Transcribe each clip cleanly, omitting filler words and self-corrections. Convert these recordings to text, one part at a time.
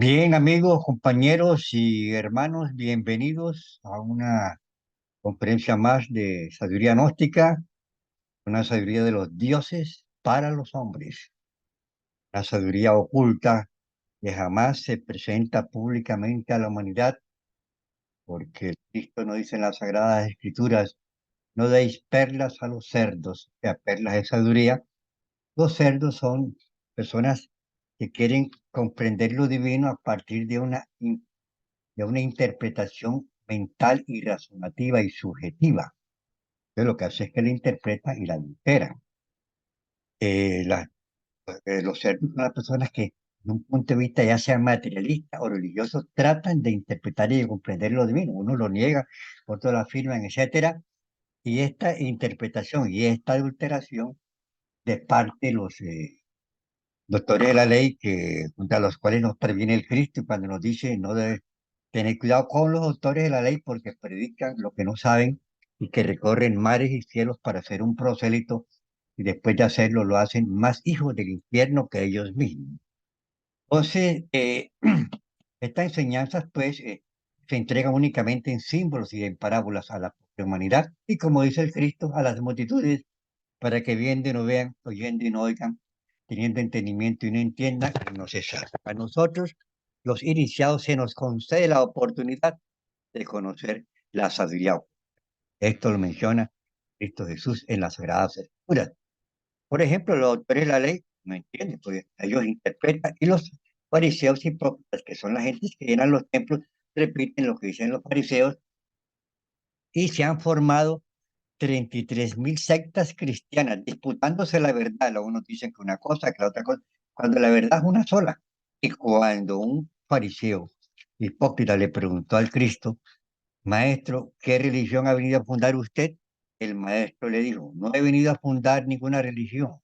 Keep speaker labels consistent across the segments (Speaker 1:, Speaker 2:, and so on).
Speaker 1: Bien, amigos, compañeros y hermanos, bienvenidos a una conferencia más de sabiduría gnóstica, una sabiduría de los dioses para los hombres, una sabiduría oculta que jamás se presenta públicamente a la humanidad, porque Cristo nos dice en las Sagradas Escrituras, no deis perlas a los cerdos, o sea, perlas de sabiduría. Los cerdos son personas que quieren comprender lo divino a partir de una interpretación mental y razonativa y subjetiva. Entonces lo que hace es que la interpreta y la altera. Eh, la- los cerdos son las personas que, de un punto de vista ya sea materialista o religioso, tratan de interpretar y de comprender lo divino. Uno lo niega, otros lo afirman, etcétera. Y esta interpretación y esta adulteración de parte de los doctores de la ley, que, junto a los cuales nos previene el Cristo, y cuando nos dice no debe tener cuidado con los doctores de la ley porque predican lo que no saben y que recorren mares y cielos para ser un prosélito y después de hacerlo lo hacen más hijos del infierno que ellos mismos. Entonces, estas enseñanzas pues se entregan únicamente en símbolos y en parábolas a la propia humanidad y como dice el Cristo a las multitudes para que viendo y no vean, oyendo y no oigan, teniendo entendimiento y no entiendan y no se salven. A nosotros, los iniciados, se nos concede la oportunidad de conocer la sabiduría. Esto lo menciona Cristo Jesús en las Sagradas Escrituras. Por ejemplo, los autores de la ley no entienden, porque ellos interpretan, y los fariseos y hipócritas, que son las gentes que llenan los templos, repiten lo que dicen los fariseos y se han formado 33.000 sectas cristianas disputándose la verdad. Los unos dicen que una cosa, que la otra cosa, cuando la verdad es una sola. Y cuando un fariseo hipócrita le preguntó al Cristo, Maestro, ¿qué religión ha venido a fundar usted? El maestro le dijo, no he venido a fundar ninguna religión,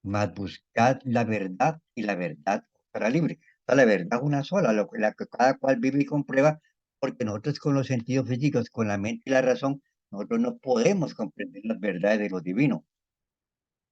Speaker 1: mas buscad la verdad y la verdad os hará libre. O sea, la verdad es una sola, la que cada cual vive y comprueba, porque nosotros con los sentidos físicos, con la mente y la razón, nosotros no podemos comprender las verdades de lo divino.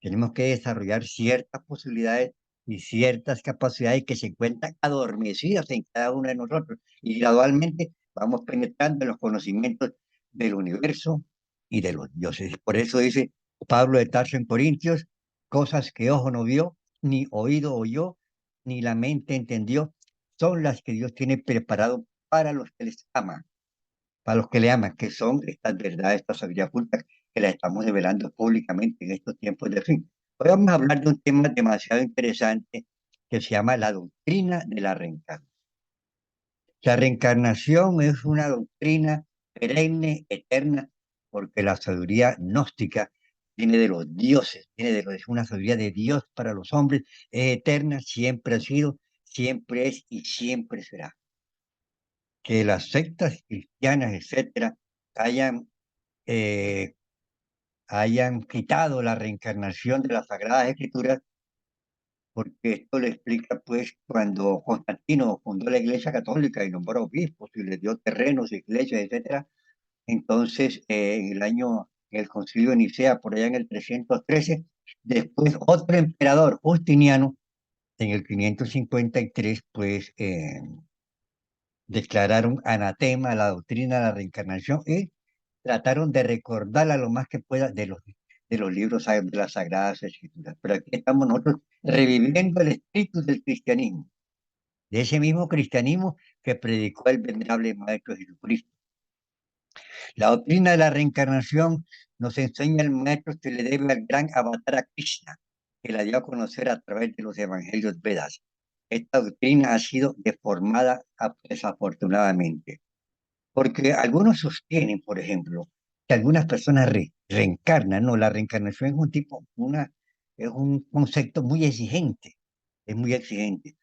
Speaker 1: Tenemos que desarrollar ciertas posibilidades y ciertas capacidades que se encuentran adormecidas en cada uno de nosotros y gradualmente vamos penetrando en los conocimientos del universo y de los dioses. Por eso dice Pablo de Tarso en Corintios, cosas que ojo no vio, ni oído oyó, ni la mente entendió, son las que Dios tiene preparado para los que les aman, para los que le aman, que son estas verdades, esta sabiduría oculta que la estamos revelando públicamente en estos tiempos de fin. Hoy vamos a hablar de un tema demasiado interesante que se llama la doctrina de la reencarnación. La reencarnación es una doctrina perenne, eterna, porque la sabiduría gnóstica viene de los dioses, es una sabiduría de Dios para los hombres, es eterna, siempre ha sido, siempre es y siempre será. Que las sectas cristianas, etcétera, hayan eh, hayan quitado la reencarnación de las Sagradas Escrituras, porque esto le explica, pues, cuando Constantino fundó la Iglesia Católica y nombró obispos y les dio terrenos, iglesias, etcétera. Entonces, en el Concilio de Nicea, por allá en el 313, después otro emperador, Justiniano, en el 553, pues, declararon anatema la doctrina de la reencarnación y trataron de recordarla lo más que pueda de los libros de las Sagradas Escrituras. Pero aquí estamos nosotros reviviendo el espíritu del cristianismo, de ese mismo cristianismo que predicó el venerable Maestro Jesucristo. La doctrina de la reencarnación nos enseña el Maestro que le debe al gran Avatara Krishna, que la dio a conocer a través de los evangelios Vedas. Esta doctrina ha sido deformada desafortunadamente. Porque algunos sostienen, por ejemplo, que algunas personas reencarnan, no, la reencarnación es un es un concepto muy exigente, es muy exigente.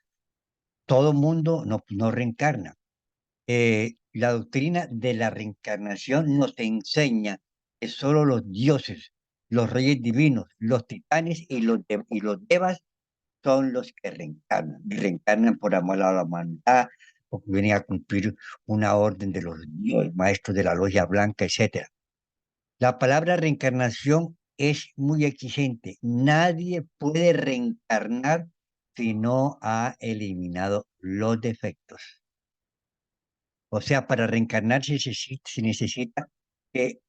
Speaker 1: Todo mundo no reencarna. La doctrina de la reencarnación nos enseña que solo los dioses, los reyes divinos, los titanes y los devas son los que reencarnan. Y reencarnan por amor a la humanidad, porque vienen a cumplir una orden de los dioses, maestros de la logia blanca, etcétera. La palabra reencarnación es muy exigente. Nadie puede reencarnar si no ha eliminado los defectos. O sea, para reencarnar se necesita que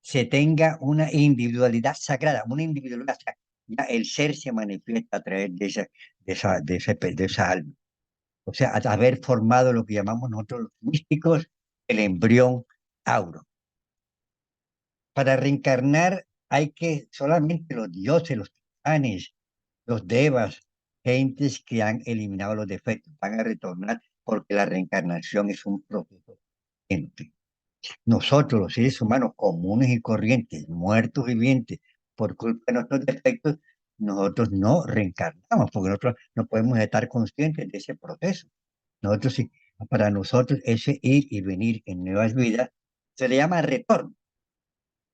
Speaker 1: se tenga una individualidad sagrada, una individualidad sagrada. Ya el ser se manifiesta a través de esa alma. O sea, a haber formado lo que llamamos nosotros los místicos, el embrión auro. Para reencarnar hay que solamente los dioses, los titanes, los devas, gentes que han eliminado los defectos, van a retornar porque la reencarnación es un proceso lento. Nosotros, los seres humanos comunes y corrientes, muertos vivientes, por culpa de nuestros defectos, nosotros no reencarnamos, porque nosotros no podemos estar conscientes de ese proceso. Nosotros sí, para nosotros ese ir y venir en nuevas vidas se le llama retorno.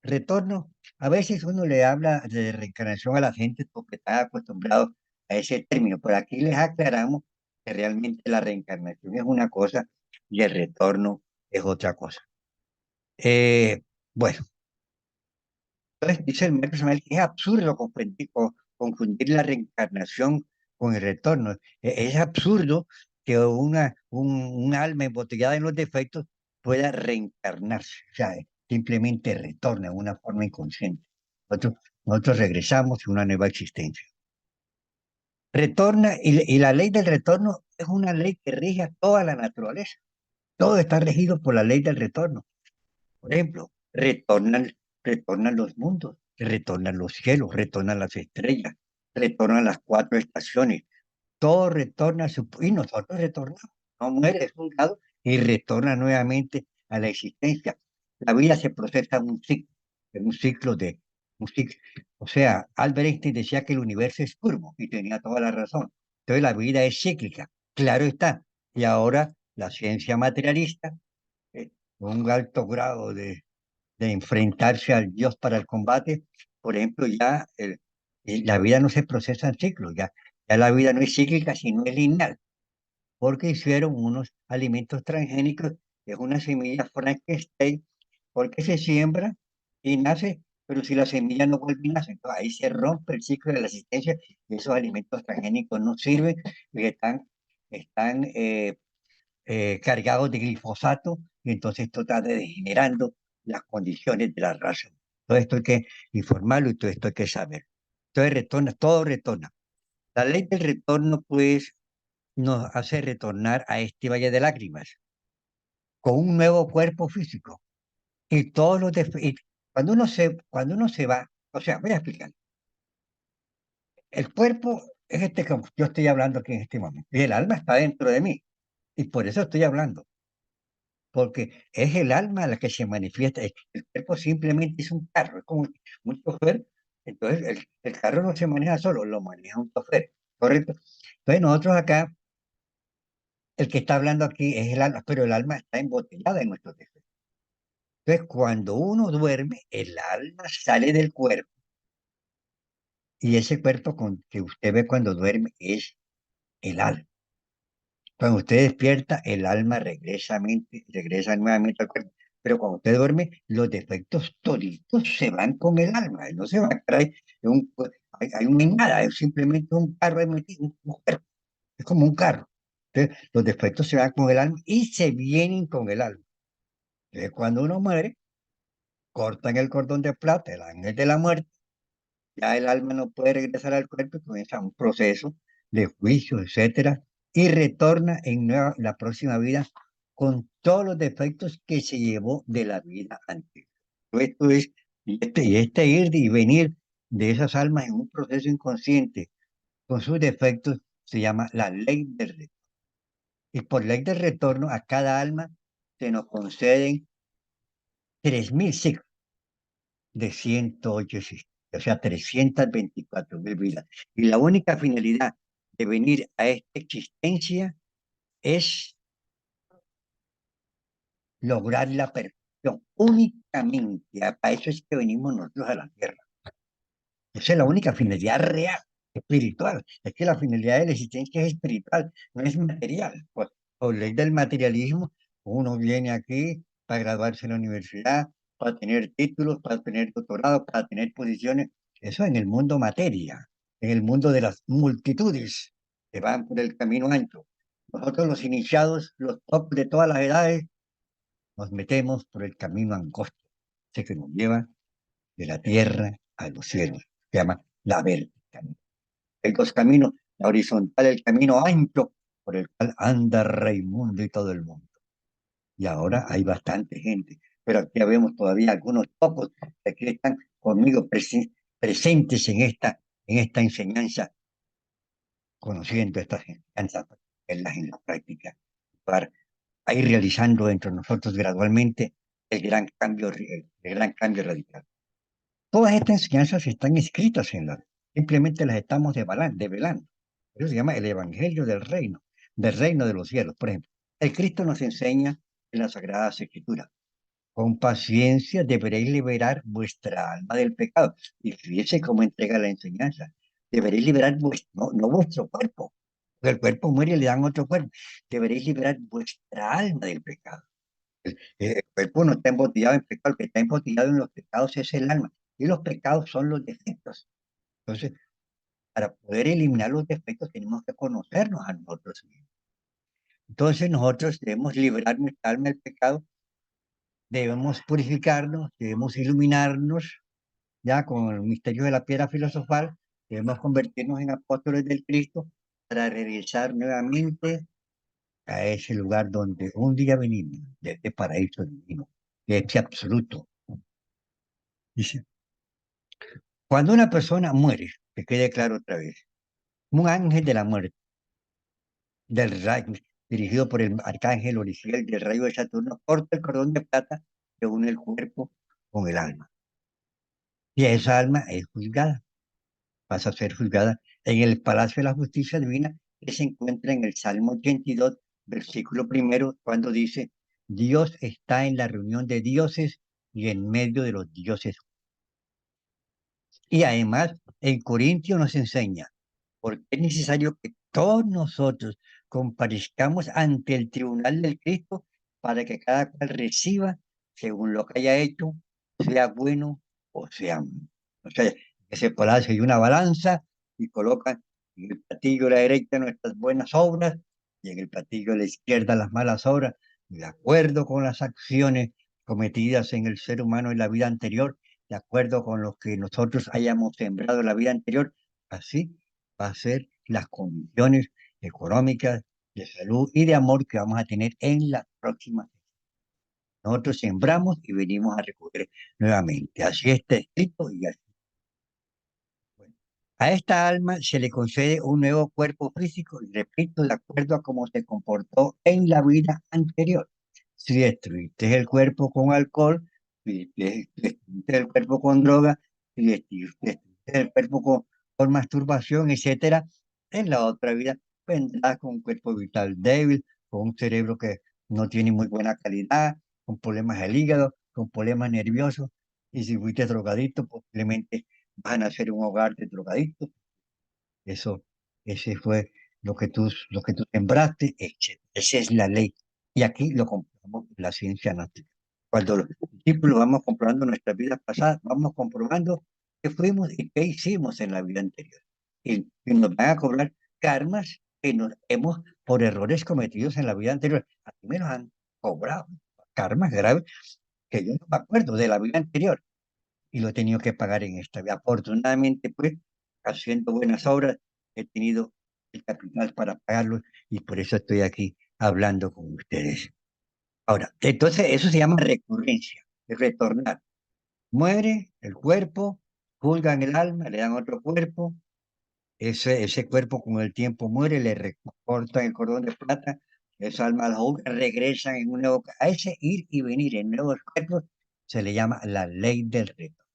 Speaker 1: Retorno, a veces uno le habla de reencarnación a la gente porque está acostumbrado a ese término, pero aquí les aclaramos que realmente la reencarnación es una cosa y el retorno es otra cosa. Eh, bueno, entonces dice el maestro Samuel que es absurdo confundir la reencarnación con el retorno. Es absurdo que un alma embotellada en los defectos pueda reencarnarse, o sea, simplemente retorna de una forma inconsciente. Nosotros, nosotros regresamos a una nueva existencia. Retorna, y la ley del retorno es una ley que rige a toda la naturaleza. Todo está regido por la ley del retorno. Por ejemplo, retornan los mundos, retornan los cielos, retornan las estrellas, retornan las cuatro estaciones. Todo retorna a y nosotros retornamos. No muere, es juzgado y retorna nuevamente a la existencia. La vida se procesa en un ciclo de un ciclo. O sea, Albert Einstein decía que el universo es curvo y tenía toda la razón. Entonces la vida es cíclica, claro está. Y ahora la ciencia materialista, eh, un alto grado de enfrentarse al Dios para el combate, por ejemplo, la vida no se procesa en ciclos, ya la vida no es cíclica, sino es lineal, porque hicieron unos alimentos transgénicos, que es una semilla Frankenstein, porque se siembra y nace, pero si la semilla no vuelve y nace, entonces ahí se rompe el ciclo de la existencia y esos alimentos transgénicos no sirven y están cargados de glifosato y entonces esto está degenerando las condiciones de la raza. Todo esto hay que informarlo y todo esto hay que saber. Entonces retorna, todo retorna. La ley del retorno, pues, nos hace retornar a este valle de lágrimas con un nuevo cuerpo físico. Y todos y cuando uno se va, o sea, voy a explicar. El cuerpo es este que yo estoy hablando aquí en este momento. Y el alma está dentro de mí. Y por eso estoy hablando. Porque es el alma la que se manifiesta. El cuerpo simplemente es un carro, es como un chofer. Entonces, el carro no se maneja solo, lo maneja un chofer, ¿correcto? Entonces, nosotros acá, el que está hablando aquí es el alma, pero el alma está embotellada en nuestro defectos. Entonces, cuando uno duerme, el alma sale del cuerpo y ese cuerpo que usted ve cuando duerme es el alma. Cuando usted despierta, el alma regresa nuevamente al cuerpo. Pero cuando usted duerme, los defectos toditos se van con el alma. No se va a traer no hay nada, es simplemente un carro ahí metido, un cuerpo. Es como un carro. Entonces, los defectos se van con el alma y se vienen con el alma. Entonces, cuando uno muere, cortan el cordón de plata, el ángel de la muerte, ya el alma no puede regresar al cuerpo y comienza un proceso de juicio, etcétera, y retorna la próxima vida con todos los defectos que se llevó de la vida anterior. Esto es, y este ir y venir de esas almas en un proceso inconsciente con sus defectos se llama la ley del retorno. Y por ley del retorno a cada alma se nos conceden 3.000 ciclos de 108 existencias, o sea, 324.000 vidas. Y la única finalidad de venir a esta existencia es lograr la perfección únicamente. Para eso es que venimos nosotros a la tierra. Esa es la única finalidad real, espiritual. Es que la finalidad de la existencia es espiritual, no es material. Pues, por ley del materialismo, uno viene aquí para graduarse en la universidad, para tener títulos, para tener doctorados, para tener posiciones. Eso en el mundo materia, en el mundo de las multitudes. que van por el camino ancho. Nosotros los iniciados, los top de todas las edades, nos metemos por el camino angosto, ese que nos lleva de la tierra a los cielos. Se llama la vertical. Hay dos caminos, la horizontal, el camino ancho por el cual anda Raimundo y todo el mundo. Y ahora hay bastante gente, pero aquí ya vemos todavía algunos pocos que aquí están conmigo presentes en esta enseñanza, conociendo estas enseñanzas, en la práctica, para ir realizando entre nosotros gradualmente el gran cambio radical. Todas estas enseñanzas están escritas en la, simplemente las estamos develando. Eso se llama el Evangelio del reino de los cielos. Por ejemplo, el Cristo nos enseña en las Sagradas Escrituras: con paciencia deberéis liberar vuestra alma del pecado. Y fíjese cómo entrega la enseñanza. Deberéis liberar no vuestro cuerpo. Porque el cuerpo muere y le dan otro cuerpo. Deberéis liberar vuestra alma del pecado. El cuerpo no está embotellado en pecado, el que está embotellado en los pecados es el alma. Y los pecados son los defectos. Entonces, para poder eliminar los defectos tenemos que conocernos a nosotros mismos. Entonces, nosotros debemos liberar nuestra alma del pecado, debemos purificarnos, debemos iluminarnos, ya con el misterio de la piedra filosofal, debemos convertirnos en apóstoles del Cristo para regresar nuevamente a ese lugar donde un día venimos, de este paraíso divino, de este absoluto. Dice, cuando una persona muere, que quede claro otra vez, un ángel de la muerte, del rayo, dirigido por el arcángel Orifiel del rayo de Saturno, corta el cordón de plata que une el cuerpo con el alma. Y esa alma es juzgada, pasa a ser juzgada en el Palacio de la Justicia Divina, que se encuentra en el Salmo 82, versículo primero, cuando dice: Dios está en la reunión de dioses y en medio de los dioses. Y además, en Corintios nos enseña, porque es necesario que todos nosotros comparezcamos ante el tribunal del Cristo para que cada cual reciba según lo que haya hecho, sea bueno o sea malo. O sea, que se palacio hay una balanza y colocan en el platillo de la derecha nuestras buenas obras y en el platillo de la izquierda las malas obras, de acuerdo con las acciones cometidas en el ser humano en la vida anterior, de acuerdo con lo que nosotros hayamos sembrado en la vida anterior. Así va a ser las condiciones económicas, de salud y de amor que vamos a tener en la próxima. Nosotros sembramos y venimos a recoger nuevamente. Así está escrito y así. Bueno, a esta alma se le concede un nuevo cuerpo físico, y repito, de acuerdo a cómo se comportó en la vida anterior. Si destruiste el cuerpo con alcohol, si destruiste el cuerpo con droga, si destruiste el cuerpo con masturbación, etcétera, en la otra vida vendrás con un cuerpo vital débil, con un cerebro que no tiene muy buena calidad, con problemas del hígado, con problemas nerviosos, y si fuiste drogadicto, posiblemente van a ser un hogar de drogadictos. Eso, ese fue lo que tú sembraste, etc. Esa es la ley. Y aquí lo comprobamos en la ciencia gnóstica. Cuando los discípulos vamos comprobando nuestras vidas pasadas, vamos comprobando qué fuimos y qué hicimos en la vida anterior. Y nos van a cobrar karmas que nos hemos, por errores cometidos en la vida anterior, a mí me los han cobrado, karmas graves que yo no me acuerdo de la vida anterior y lo he tenido que pagar en esta vida. Afortunadamente, pues, haciendo buenas obras, he tenido el capital para pagarlo y por eso estoy aquí hablando con ustedes. Ahora, entonces eso se llama recurrencia, es retornar. Muere el cuerpo, juzgan el alma, le dan otro cuerpo, ese cuerpo con el tiempo muere, le recortan el cordón de plata, esa alma la juzgan, regresan en un nuevo, a ese ir y venir en nuevos cuerpos se le llama la ley del retorno.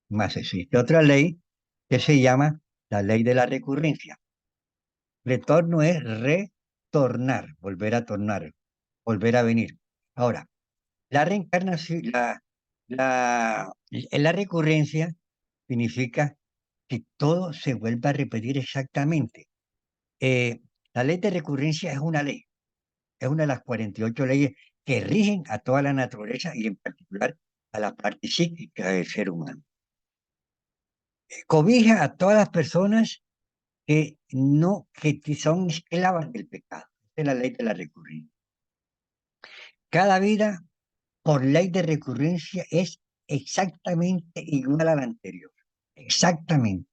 Speaker 1: Más existe otra ley que se llama la ley de la recurrencia. Retorno es retornar, volver a tornar, volver a venir. Ahora, la reencarnación, la recurrencia significa que todo se vuelva a repetir exactamente. Eh, la ley de recurrencia es una de las 48 leyes que rigen a toda la naturaleza y en particular a la parte psíquica del ser humano. Cobija a todas las personas que son esclavas del pecado. Esa es la ley de la recurrencia. Cada vida, por ley de recurrencia, es exactamente igual a la anterior. Exactamente.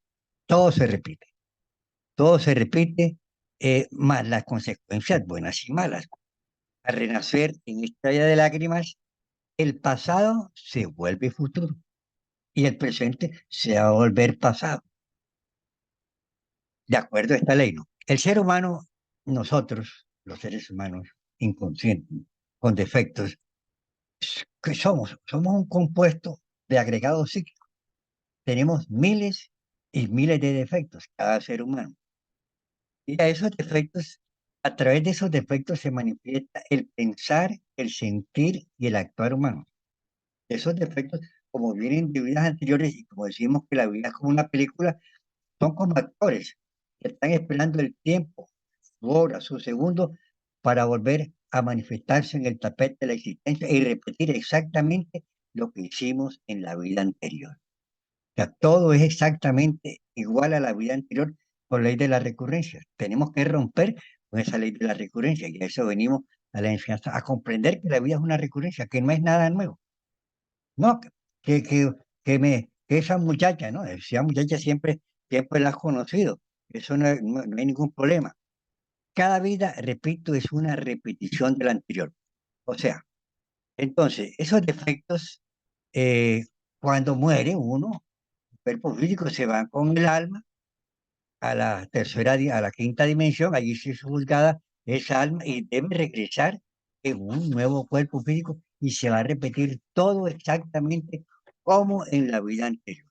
Speaker 1: Todo se repite. Todo se repite, más las consecuencias buenas y malas. Al renacer en esta vida de lágrimas, el pasado se vuelve futuro y el presente se va a volver pasado. De acuerdo a esta ley, ¿no? El ser humano, nosotros, los seres humanos inconscientes, con defectos, ¿qué somos? Somos un compuesto de agregados psíquicos. Tenemos miles y miles de defectos, cada ser humano. Y a esos defectos, a través de esos defectos se manifiesta el pensar, el sentir y el actuar humano. Esos defectos, como vienen de vidas anteriores y como decimos que la vida es como una película, son como actores que están esperando el tiempo, su hora, su segundo, para volver a manifestarse en el tapete de la existencia y repetir exactamente lo que hicimos en la vida anterior. O sea, todo es exactamente igual a la vida anterior por ley de la recurrencia. Tenemos que romper con esa ley de la recurrencia y a eso venimos a la enseñanza, a comprender que la vida es una recurrencia, que no es nada nuevo. No, que, que, que esa muchacha, ¿no? Esa muchacha siempre la has conocido. Eso no hay ningún problema. Cada vida, repito, es una repetición de la anterior. O sea, entonces, esos defectos, eh, cuando muere uno, el cuerpo físico se va con el alma a la a la quinta dimensión, allí se es juzgada esa alma y debe regresar en un nuevo cuerpo físico y se va a repetir todo exactamente como en la vida anterior.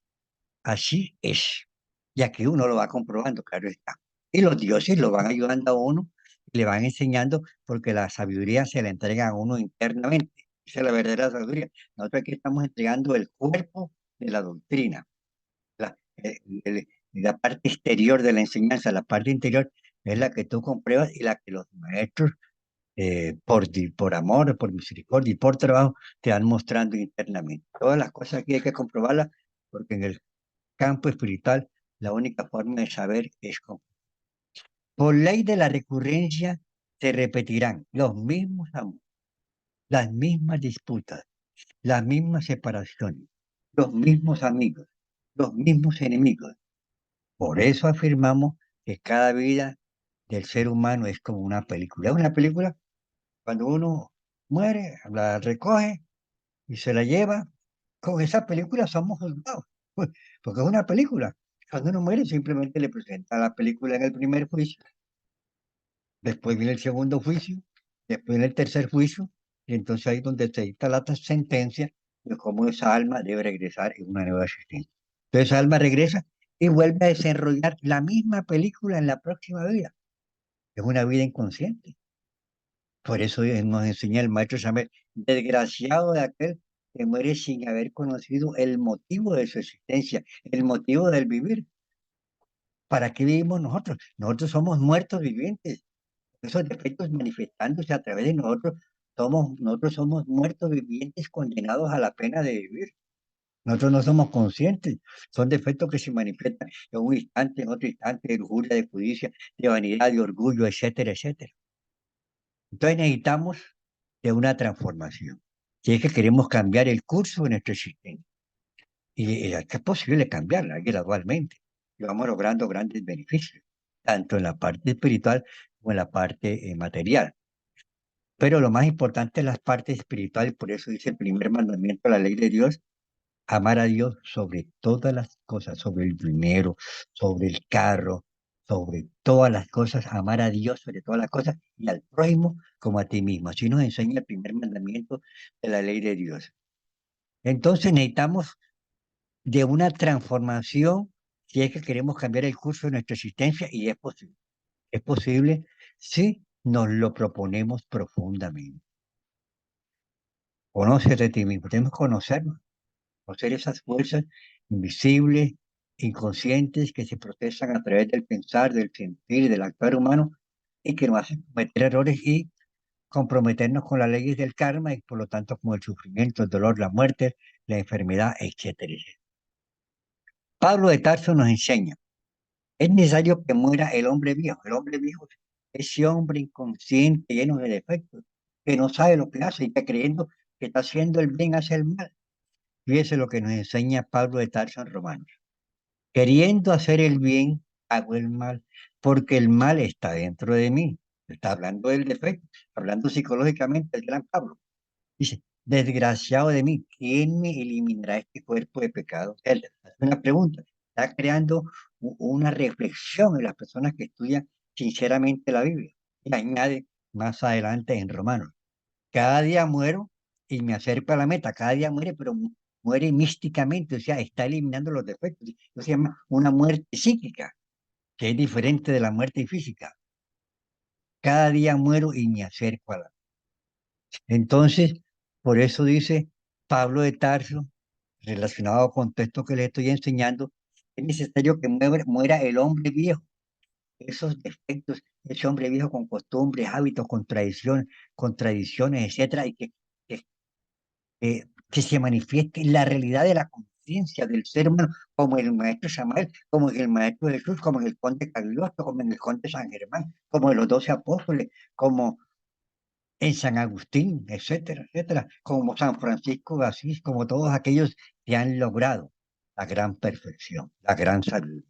Speaker 1: Así es, ya que uno lo va comprobando, claro está. Y los dioses lo van ayudando a uno, le van enseñando, porque la sabiduría se la entrega a uno internamente. Esa es la verdadera sabiduría. Nosotros aquí estamos entregando el cuerpo de la doctrina, la, la parte exterior de la enseñanza, la parte interior es la que tú compruebas y la que los maestros, por amor, por misericordia y por trabajo, te van mostrando internamente. Todas las cosas aquí hay que comprobarlas, porque en el campo espiritual la única forma de saber es con. Por ley de la recurrencia se repetirán los mismos amores, las mismas disputas, las mismas separaciones, los mismos amigos, los mismos enemigos. Por eso afirmamos que cada vida del ser humano es como una película. Es una película, cuando uno muere, la recoge y se la lleva. Con esa película somos juzgados, porque es una película. Cuando uno muere, simplemente le presenta la película en el primer juicio, después viene el segundo juicio, después viene el tercer juicio, y entonces ahí es donde se dicta la sentencia de cómo esa alma debe regresar en una nueva existencia. Entonces esa alma regresa y vuelve a desarrollar la misma película en la próxima vida. Es una vida inconsciente. Por eso nos enseña el maestro Samuel, desgraciado de aquel que muere sin haber conocido el motivo de su existencia, el motivo del vivir. ¿Para qué vivimos nosotros? Nosotros somos muertos vivientes. Esos defectos manifestándose a través de nosotros, nosotros somos muertos vivientes condenados a la pena de vivir. Nosotros no somos conscientes. Son defectos que se manifiestan en un instante, en otro instante, de lujuria, de codicia, de vanidad, de orgullo, etcétera, etcétera. Entonces necesitamos de una transformación. Si es que queremos cambiar el curso de nuestro existencia. Y es posible cambiarla gradualmente. Y vamos logrando grandes beneficios, tanto en la parte espiritual como en la parte material. Pero lo más importante es la parte espiritual, por eso dice el primer mandamiento de la ley de Dios, amar a Dios sobre todas las cosas, sobre el dinero, sobre el carro, sobre todas las cosas, amar a Dios sobre todas las cosas y al prójimo como a ti mismo. Así nos enseña el primer mandamiento de la ley de Dios. Entonces necesitamos de una transformación si es que queremos cambiar el curso de nuestra existencia y es posible. Es posible si nos lo proponemos profundamente. Conócete a ti mismo, tenemos que conocernos, conocer esas fuerzas invisibles, inconscientes que se procesan a través del pensar, del sentir, del actuar humano y que nos hacen cometer errores y comprometernos con las leyes del karma y por lo tanto con el sufrimiento, el dolor, la muerte, la enfermedad, etcétera, etcétera. Pablo de Tarso nos enseña, Es necesario que muera el hombre viejo. El hombre viejo es ese hombre inconsciente, lleno de defectos, que no sabe lo que hace y que creyendo que está haciendo el bien hace el mal. Fíjese lo que nos enseña Pablo de Tarso en Romanos. Queriendo hacer el bien, hago el mal, porque el mal está dentro de mí. Está hablando del defecto, hablando psicológicamente el gran Pablo. Dice, desgraciado de mí, ¿quién me eliminará este cuerpo de pecado? Él hace una pregunta, está creando una reflexión en las personas que estudian sinceramente la Biblia. Y añade más adelante en Romanos, cada día muero y me acerco a la meta, cada día muere, pero muere místicamente, o sea, está eliminando los defectos. Eso se llama una muerte psíquica, que es diferente de la muerte física. Cada día muero y me acerco a la. Entonces, por eso dice Pablo de Tarso, relacionado con texto que le estoy enseñando, es necesario que muera el hombre viejo, esos defectos, ese hombre viejo con costumbres, hábitos, contradicciones, etcétera, y que se manifieste la realidad de la conciencia del ser humano, como el maestro Samael, como el maestro Jesús, como en el conde Cagliostro, como en el conde San Germán, como en los 12 apóstoles, como en San Agustín, etcétera, etcétera, como San Francisco de Asís, como todos aquellos que han logrado la gran perfección, la gran salud.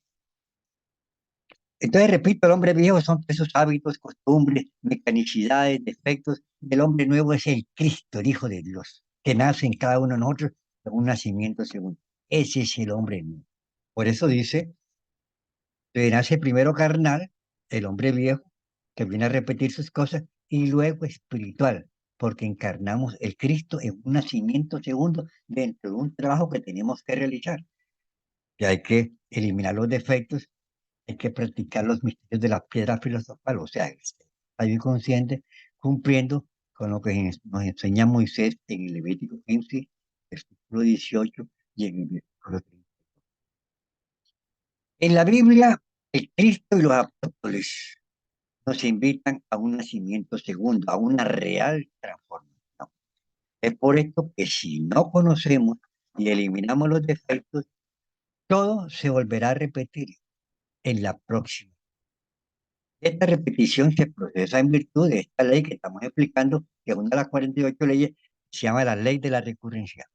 Speaker 1: Entonces, repito, el hombre viejo son esos hábitos, costumbres, mecanicidades, defectos. El hombre nuevo es el Cristo, el Hijo de Dios, que nace en cada uno de nosotros con un nacimiento segundo. Ese es el hombre nuevo. Por eso dice que nace primero carnal, el hombre viejo, que viene a repetir sus cosas, y luego espiritual, porque encarnamos el Cristo en un nacimiento segundo dentro de un trabajo que tenemos que realizar. Que hay que eliminar los defectos, hay que practicar los misterios de la piedra filosofal, o sea, estar inconsciente, cumpliendo con lo que nos enseña Moisés en el Levítico 15, versículo 18 y en el versículo 30. En la Biblia, el Cristo y los apóstoles nos invitan a un nacimiento segundo, a una real transformación. Es por esto que si no conocemos y eliminamos los defectos, todo se volverá a repetir en la próxima. Esta repetición se procesa en virtud de esta ley que estamos explicando, que es una de las 48 leyes, se llama la ley de la recurrencia.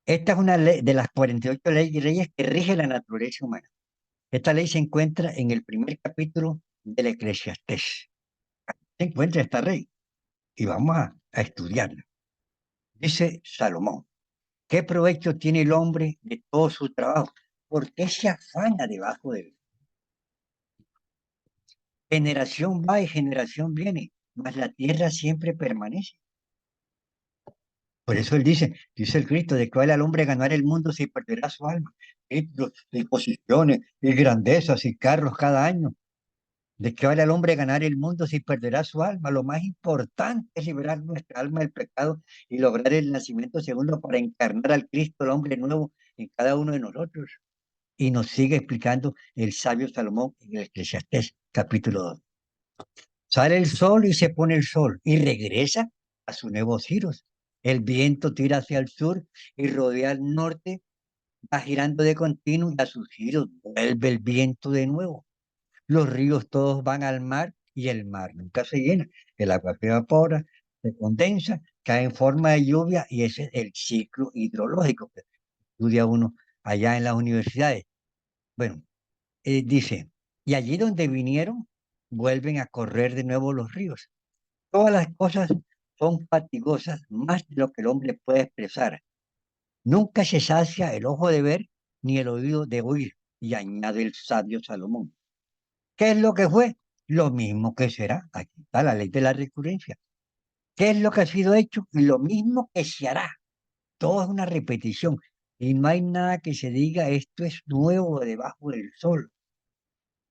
Speaker 1: Esta es una ley de las 48 leyes que rige la naturaleza humana. Esta ley se encuentra en el primer capítulo del Eclesiastés. Se encuentra esta ley y vamos a estudiarla. Dice Salomón, ¿qué provecho tiene el hombre de todo su trabajo? ¿Por qué se afana debajo de él? Generación va y generación viene, mas la tierra siempre permanece. Por eso él dice el Cristo, de que vale al hombre ganar el mundo si perderá su alma. Títulos y posiciones y grandezas y carros cada año. ¿De qué vale al hombre ganar el mundo si perderá su alma? Lo más importante es liberar nuestra alma del pecado y lograr el nacimiento segundo para encarnar al Cristo, el hombre nuevo, en cada uno de nosotros. Y nos sigue explicando el sabio Salomón en el Eclesiastés, capítulo 2. Sale el sol y se pone el sol y regresa a sus nuevos giros. El viento tira hacia el sur y rodea al norte, va girando de continuo y a sus giros vuelve el viento de nuevo. Los ríos todos van al mar y el mar nunca se llena. El agua se evapora, se condensa, cae en forma de lluvia y ese es el ciclo hidrológico que estudia uno allá en las universidades. Bueno, dice, y allí donde vinieron, vuelven a correr de nuevo los ríos. Todas las cosas son fatigosas más de lo que el hombre puede expresar. Nunca se sacia el ojo de ver ni el oído de oír. Y añade el sabio Salomón. ¿Qué es lo que fue? Lo mismo que será. Aquí está la ley de la recurrencia. ¿Qué es lo que ha sido hecho? Lo mismo que se hará. Todo es una repetición. Y no hay nada que se diga, esto es nuevo debajo del sol.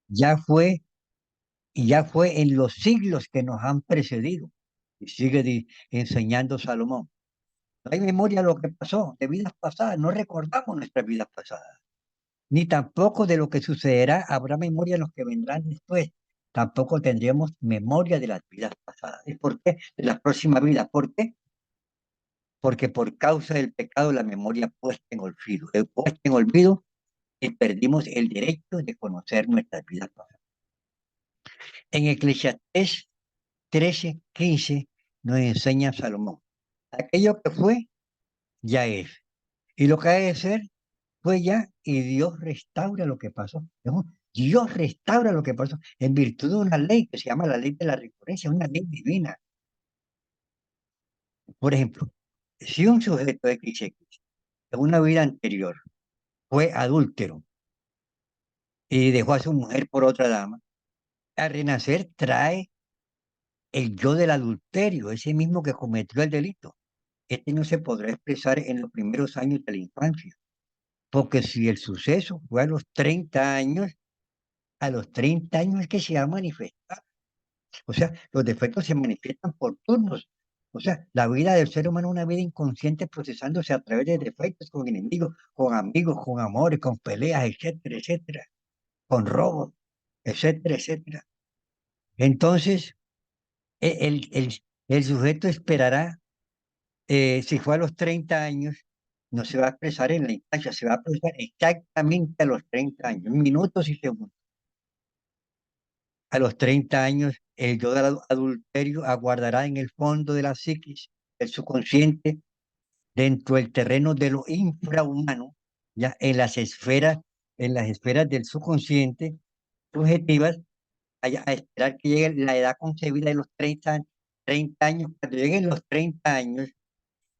Speaker 1: Ya fue y ya fue en los siglos que nos han precedido. Y sigue enseñando Salomón. No hay memoria de lo que pasó, de vidas pasadas. No recordamos nuestras vidas pasadas. Ni tampoco de lo que sucederá. Habrá memoria de los que vendrán después. Tampoco tendremos memoria de las vidas pasadas. ¿Y por qué? De las próximas vidas. ¿Por qué? Porque por causa del pecado la memoria puesta en olvido. Puesta en olvido y perdimos el derecho de conocer nuestras vidas pasadas. En Eclesiastés 13:15 nos enseña Salomón, aquello que fue, ya es, y lo que ha de ser, fue ya, y Dios restaura lo que pasó. ¿No? Dios restaura lo que pasó en virtud de una ley que se llama la ley de la recurrencia, una ley divina. Por ejemplo, si un sujeto XX en una vida anterior fue adúltero y dejó a su mujer por otra dama, al renacer trae el yo del adulterio, ese mismo que cometió el delito. Este no se podrá expresar en los primeros años de la infancia, porque si el suceso fue a los 30 años es que se va a manifestar. O sea, los defectos se manifiestan por turnos. O sea, la vida del ser humano es una vida inconsciente procesándose a través de defectos con enemigos, con amigos, con amores, con peleas, etcétera, etcétera, con robos, etcétera, etcétera. Entonces, e- el, el, el sujeto esperará, si fue a los 30 años, no se va a expresar en la infancia, se va a expresar exactamente a los 30 años, minutos y segundos. A los 30 años, el yo del adulterio aguardará en el fondo de la psiquis, el subconsciente, dentro del terreno de lo infrahumano, ya en las esferas del subconsciente subjetivas, a esperar que llegue la edad concebida de los 30 años. Cuando lleguen los 30 años,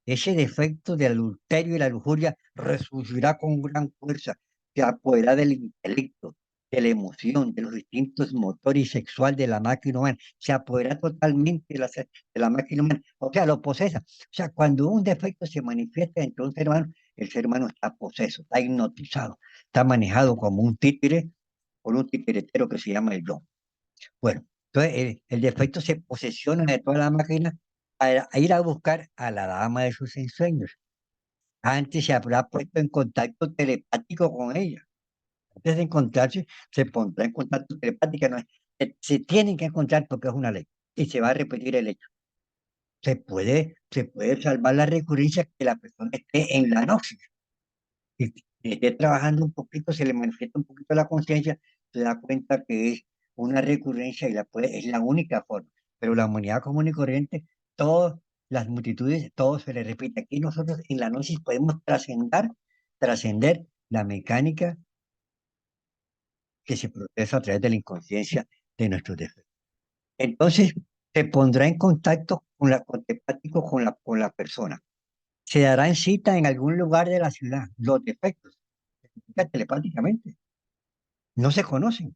Speaker 1: ese defecto de adulterio y la lujuria resurgirá con gran fuerza, se apodera del intelecto, de la emoción, de los distintos motores sexual de la máquina humana, se apodera totalmente de la máquina humana, o sea, lo posesa. O sea, cuando un defecto se manifiesta entre un ser humano, el ser humano está poseso, está hipnotizado, está manejado como un títere por un titiretero que se llama el yo. Bueno, entonces el defecto se posesiona de toda la máquina a ir a buscar a la dama de sus ensueños. Antes se habrá puesto en contacto telepático con ella. Antes de encontrarse, se pondrá en contacto telepático. No, se tienen que encontrar porque es una ley y se va a repetir el hecho. Se puede salvar la recurrencia que la persona esté en la noche y esté trabajando un poquito, se le manifiesta un poquito la conciencia, se da cuenta que es una recurrencia y es la única forma. Pero la humanidad común y corriente, todas las multitudes, todo se le repite. Aquí nosotros en la gnosis podemos trascender la mecánica que se procesa a través de la inconsciencia de nuestros defectos. Entonces, se pondrá en contacto con telepático con la persona. Se darán cita en algún lugar de la ciudad. Los defectos se comunican telepáticamente. No se conocen.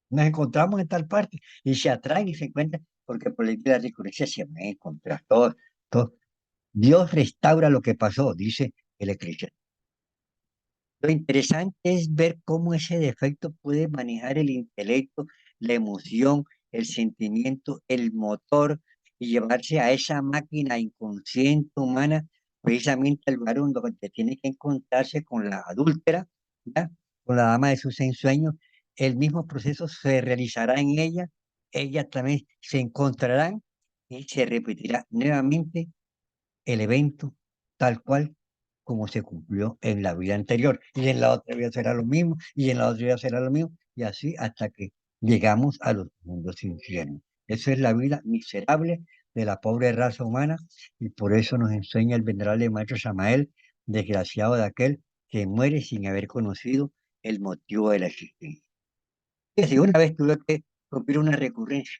Speaker 1: Nos encontramos en tal parte y se atraen y se encuentran porque por ley de la recurrencia se van a encontrar todos. Todos. Dios restaura lo que pasó, dice el Eclesiastés. Lo interesante es ver cómo ese defecto puede manejar el intelecto, la emoción, el sentimiento, el motor y llevarse a esa máquina inconsciente humana precisamente al lugar donde tiene que encontrarse con la adúltera, ¿ya? Con la dama de sus ensueños. El mismo proceso se realizará en ella, ellas también se encontrarán y se repetirá nuevamente el evento tal cual como se cumplió en la vida anterior. Y en la otra vida será lo mismo, y en la otra vida será lo mismo, y así hasta que llegamos a los mundos infiernos. Esa es la vida miserable de la pobre raza humana, y por eso nos enseña el venerable maestro Samael, desgraciado de aquel que muere sin haber conocido el motivo de la existencia. Si una vez tuve que cumplir una recurrencia,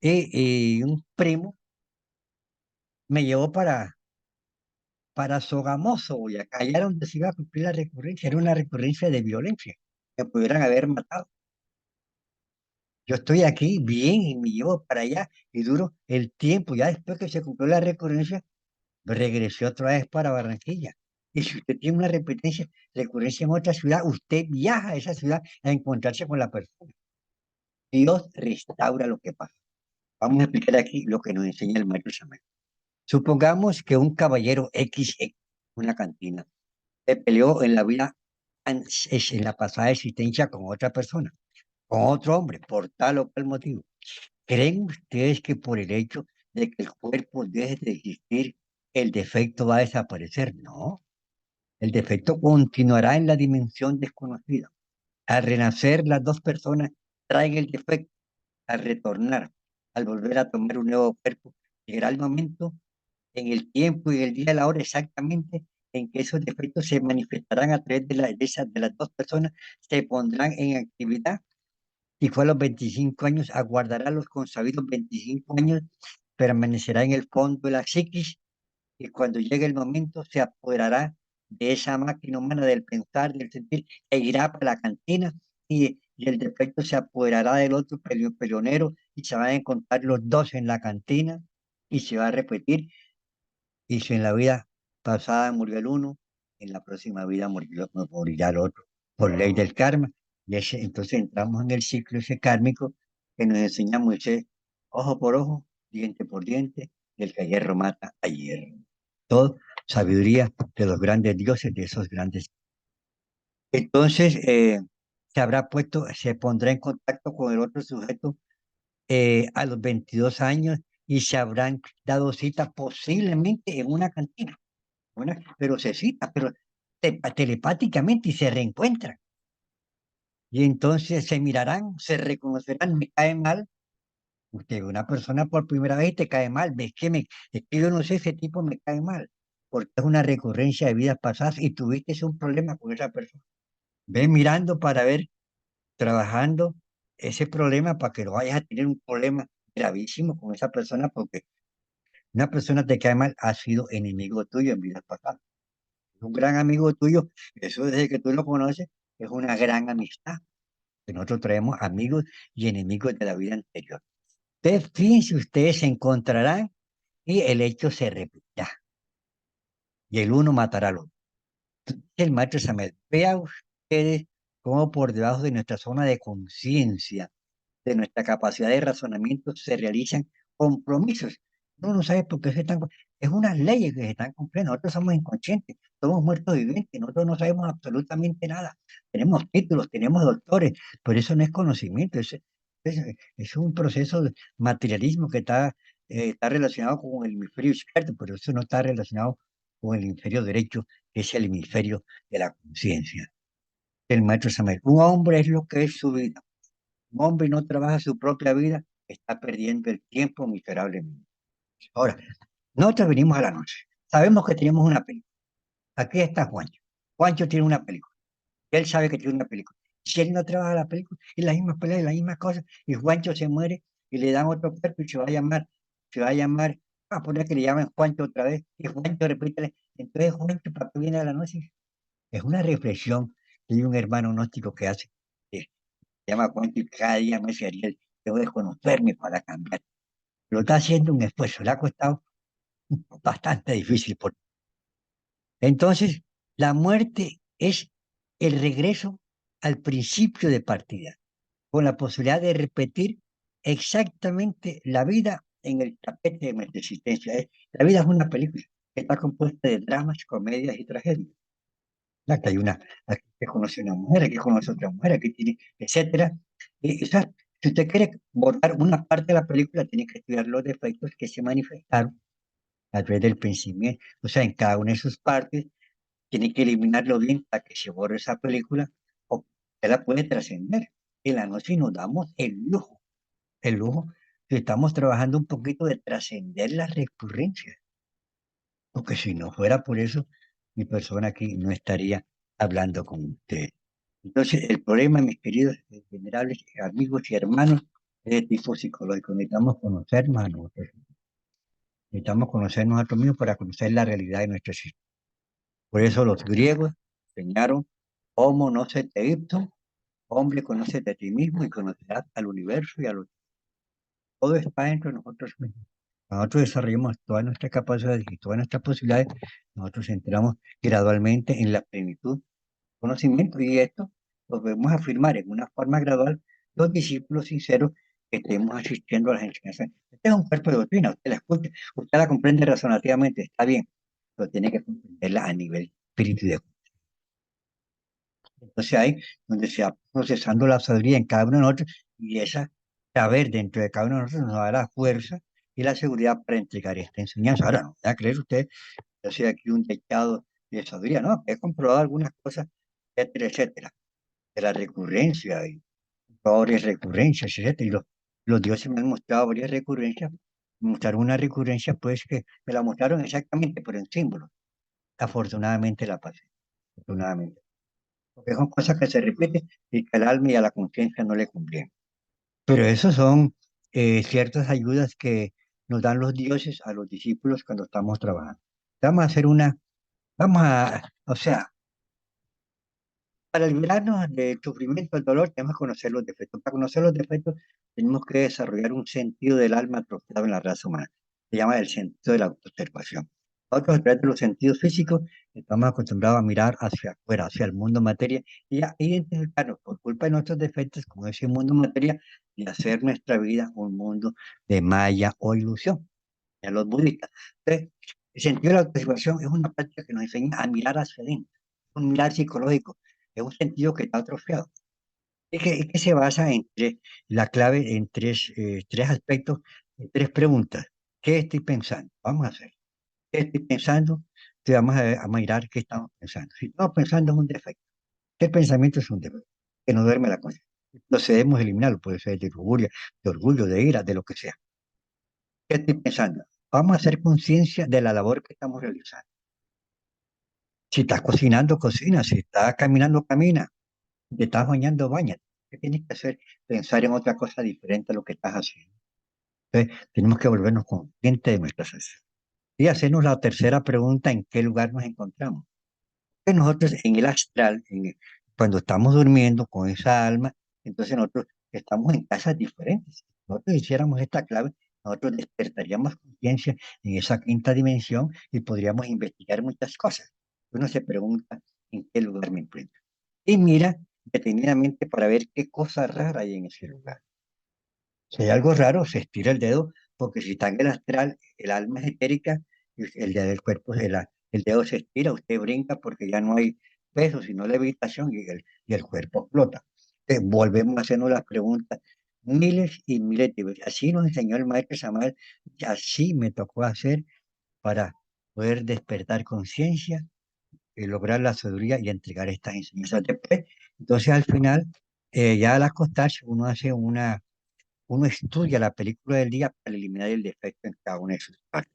Speaker 1: y un primo me llevó para Sogamoso, Boyacá, allá era donde se iba a cumplir la recurrencia, era una recurrencia de violencia, que pudieran haber matado. Yo estoy aquí bien y me llevo para allá y duro el tiempo, ya después que se cumplió la recurrencia, regresé otra vez para Barranquilla. Y si usted tiene una recurrencia en otra ciudad, usted viaja a esa ciudad a encontrarse con la persona. Dios restaura lo que pasa. Vamos a explicar aquí lo que nos enseña el maestro Samuel. Supongamos que un caballero XX, una cantina, se peleó en la vida en la pasada existencia con otra persona, con otro hombre, por tal o cual motivo. ¿Creen ustedes que por el hecho de que el cuerpo deje de existir, el defecto va a desaparecer? No. El defecto continuará en la dimensión desconocida. Al renacer, las dos personas traen el defecto. Al retornar, al volver a tomar un nuevo cuerpo, llegará el momento en el tiempo y el día, la hora exactamente en que esos defectos se manifestarán a través de las dos personas, se pondrán en actividad. Y fue a los 25 años, aguardará los consabidos 25 años, permanecerá en el fondo de la psiquis y cuando llegue el momento se apoderará de esa máquina humana del pensar, del sentir, e irá para la cantina y el defecto se apoderará del otro peleonero y se van a encontrar los dos en la cantina y se va a repetir. Y si en la vida pasada murió el uno, en la próxima vida morirá el otro, por ley del karma. Entonces entramos en el ciclo ese kármico que nos enseña Moisés, ojo por ojo, diente por diente, y el que a hierro mata a hierro. Todo sabiduría de los grandes dioses, de esos grandes. Entonces, se pondrá en contacto con el otro sujeto a los 22 años y se habrán dado cita posiblemente en una cantina, pero se cita, pero telepáticamente y se reencuentran. Y entonces se mirarán, se reconocerán, me cae mal. Usted ve una persona por primera vez y te cae mal, es que yo no sé, ese tipo me cae mal, porque es una recurrencia de vidas pasadas y tuviste un problema con esa persona. Ve mirando para ver, trabajando ese problema para que no vayas a tener un problema gravísimo con esa persona, porque una persona te cae mal, ha sido enemigo tuyo en vidas pasadas. Es un gran amigo tuyo, eso desde que tú lo conoces, es una gran amistad. Que nosotros traemos amigos y enemigos de la vida anterior. Ustedes, fíjense, ustedes se encontrarán y el hecho se repetirá. Y el uno matará al otro. El maestro Samuel, vea ustedes cómo por debajo de nuestra zona de conciencia, de nuestra capacidad de razonamiento, se realizan compromisos. Uno no sabe por qué se están. Es unas leyes que se están cumpliendo. Nosotros somos inconscientes, somos muertos vivientes, nosotros no sabemos absolutamente nada. Tenemos títulos, tenemos doctores, pero eso no es conocimiento, es un proceso de materialismo que está relacionado con el hemisferio izquierdo, pero eso no está relacionado con el hemisferio derecho, que es el hemisferio de la conciencia. El maestro Samuel, un hombre es lo que es su vida. Un hombre no trabaja su propia vida, está perdiendo el tiempo miserablemente. Ahora, nosotros venimos a la noche. Sabemos que tenemos una película. Aquí está Juancho. Juancho tiene una película. Él sabe que tiene una película. Si él no trabaja la película, es la misma pelea, es la misma cosa, y Juancho se muere y le dan otro cuerpo y se va a llamar, a poner que le llamen Juancho otra vez, y Juancho repite, entonces Juancho, ¿para qué viene a la noche? Es una reflexión que hay un hermano gnóstico que hace, se llama Juancho y cada día me dice, Ariel, debo de conocerme para cambiar. Lo está haciendo un esfuerzo, le ha costado bastante difícil. Entonces, la muerte es el regreso al principio de partida, con la posibilidad de repetir exactamente la vida en el tapete de nuestra existencia. La vida es una película que está compuesta de dramas, comedias y tragedias. Aquí hay aquí se conoce una mujer, aquí conoce otra mujer, aquí tiene, etcétera. O sea, si usted quiere borrar una parte de la película, tiene que estudiar los defectos que se manifestaron a través del pensamiento. O sea, en cada una de sus partes, tiene que eliminarlo bien para que se borre esa película o se la puede trascender. En la noche nos damos el lujo, que estamos trabajando un poquito de trascender las recurrencias, porque si no fuera por eso, mi persona aquí no estaría hablando con usted. Entonces, el problema, mis queridos venerables amigos y hermanos, es de tipo psicológico. Necesitamos conocernos a nosotros mismos para conocer la realidad de nuestro sistema. Por eso los griegos enseñaron Homo no se te ipsum, hombre, conócete a ti mismo y conocerás al universo y a los. Todo está dentro de nosotros mismos. Nosotros desarrollamos todas nuestras capacidades y todas nuestras posibilidades. Nosotros entramos gradualmente en la plenitud del conocimiento y esto lo podemos afirmar en una forma gradual los discípulos sinceros que estemos asistiendo a las enseñanzas. Este es un cuerpo de doctrina, usted la escucha, usted la comprende razonativamente, está bien, pero tiene que comprenderla a nivel espíritu y de. Entonces ahí donde se va procesando la sabiduría en cada uno de nosotros y esa saber dentro de cada uno de nosotros nos da la fuerza y la seguridad para entregar esta enseñanza. Ahora, no voy a creer usted, yo soy aquí un techado y de sabiduría, ¿no? He comprobado algunas cosas, etcétera, etcétera, de la recurrencia y varias recurrencias, etcétera. Y los dioses me han mostrado varias recurrencias. Me mostraron una recurrencia, pues, que me la mostraron exactamente por el símbolo. Afortunadamente la pasé, afortunadamente. Porque son cosas que se repiten y que al alma y a la conciencia no le convienen. Pero eso son ciertas ayudas que nos dan los dioses a los discípulos cuando estamos trabajando. Vamos a hacer o sea, para librarnos del sufrimiento, del dolor, tenemos que conocer los defectos. Para conocer los defectos, tenemos que desarrollar un sentido del alma atrofiado en la raza humana. Se llama el sentido de la autoobservación. Nosotros, a través de los sentidos físicos, estamos acostumbrados a mirar hacia afuera, hacia el mundo materia, y a identificarnos por culpa de nuestros defectos con ese mundo materia y hacer nuestra vida un mundo de maya o ilusión. A los budistas. Entonces, el sentido de la autoobservación es una práctica que nos enseña a mirar hacia adentro, un mirar psicológico, es un sentido que está atrofiado. Es que se basa la clave en tres aspectos, en tres preguntas. ¿Qué estoy pensando? Vamos a hacer. ¿Qué estoy pensando? Te vamos a mirar qué estamos pensando. Si estamos pensando es un defecto. ¿Qué pensamiento es un defecto? Que no duerme la conciencia. Entonces debemos eliminarlo, puede ser de lujuria, de orgullo, de ira, de lo que sea. ¿Qué estoy pensando? Vamos a hacer conciencia de la labor que estamos realizando. Si estás cocinando, cocina. Si estás caminando, camina. Si te estás bañando, bañate. ¿Qué tienes que hacer? Pensar en otra cosa diferente a lo que estás haciendo. Entonces, tenemos que volvernos conscientes de nuestras acciones. Y hacernos la tercera pregunta, ¿en qué lugar nos encontramos? Que nosotros en el astral, cuando estamos durmiendo con esa alma, entonces nosotros estamos en casas diferentes. Si nosotros hiciéramos esta clave, nosotros despertaríamos conciencia en esa quinta dimensión y podríamos investigar muchas cosas. Uno se pregunta en qué lugar me encuentro. Y mira detenidamente para ver qué cosa rara hay en ese lugar. Si hay algo raro, se estira el dedo, porque si está en el astral, el alma es etérica, y el dedo del cuerpo, el dedo se estira, usted brinca porque ya no hay peso, sino levitación, y el cuerpo flota. Entonces, volvemos a hacernos las preguntas miles y miles de veces. Así nos enseñó el maestro Samuel, y así me tocó hacer para poder despertar conciencia y lograr la sabiduría y entregar estas enseñanzas después. Entonces, al final, ya al acostarse, uno estudia la película del día para eliminar el defecto en cada una de sus partes.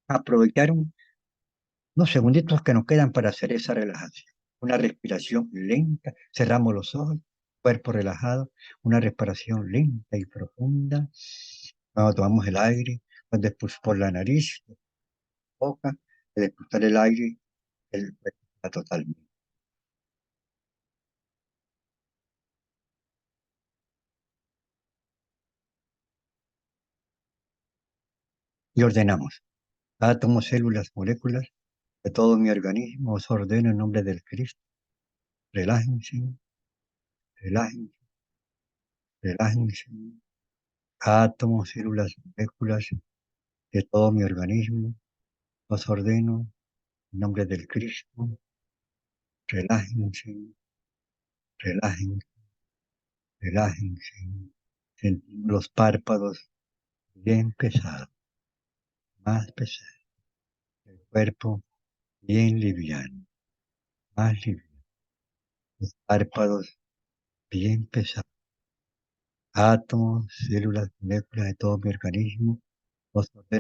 Speaker 1: Aprovechar unos segunditos que nos quedan para hacer esa relajación. Una respiración lenta, cerramos los ojos, cuerpo relajado, una respiración lenta y profunda. Cuando tomamos el aire, cuando después por la nariz, boca, al expulsar el aire, el cuerpo está totalmente. Y ordenamos átomos, células, moléculas de todo mi organismo, os ordeno en nombre del Cristo. Relájense, relájense, relájense. Átomos, células, moléculas de todo mi organismo, os ordeno en nombre del Cristo. Relájense, relájense, relájense. Sentimos los párpados bien pesados, más pesados. El cuerpo bien liviano, más liviano. Los párpados bien pesados. Átomos, células, moléculas de todo mi organismo, os ordeno